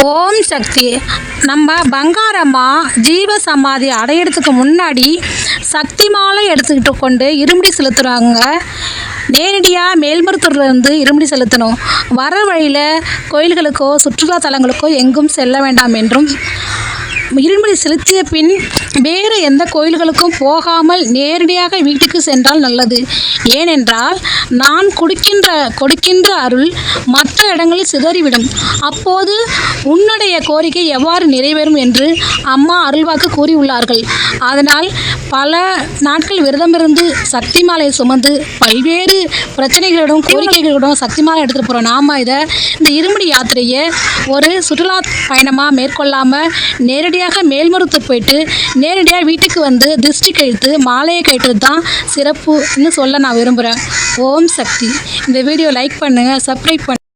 ஓம் சக்தி. நம்ம பங்காரம்மா ஜீவ சமாதி அடையிறதுக்கு முன்னாடி சக்தி மாலை எடுத்துக்கிட்டு கொண்டு இருமுடி செலுத்துகிறாங்க. நேரடியாக மேல்மருத்தூர்லேருந்து இருமுடி செலுத்தணும். வர வழியில் கோயில்களுக்கோ சுற்றுலா தலங்களுக்கோ எங்கும் செல்ல வேண்டாம் என்றும், இருமுடி செலுத்திய பின் வேறு எந்த கோயில்களுக்கும் போகாமல் நேரடியாக வீட்டுக்கு சென்றால் நல்லது. ஏனென்றால் நான் கொடுக்கின்ற அருள் மற்ற இடங்களில் சிதறிவிடும். அப்போது உன்னுடைய கோரிக்கை எவ்வாறு நிறைவேறும் என்று அம்மா அருள்வாக்கு கூறியுள்ளார்கள். அதனால் பல நாட்கள் விரதமிருந்து சக்தி மாலை சுமந்து பல்வேறு பிரச்சனைகளிடம் கோரிக்கைகளிடம் சக்தி மாலை எடுத்துகிட்டு போகிறோம். நாம் இந்த இருமுடி யாத்திரையை ஒரு சுற்றுலா பயணமாக மேற்கொள்ளாமல் நேரடியாக மேல்மருத்தூர் போயிட்டு நேரடியாக வீட்டுக்கு வந்து திருஷ்டி கழித்து மாலையை கழித்தது தான் சிறப்புன்னு சொல்ல நான் விரும்புகிறேன். ஓம் சக்தி. இந்த வீடியோ லைக் பண்ணுங்கள், சப்ஸ்கிரைப் பண்ணுங்கள்.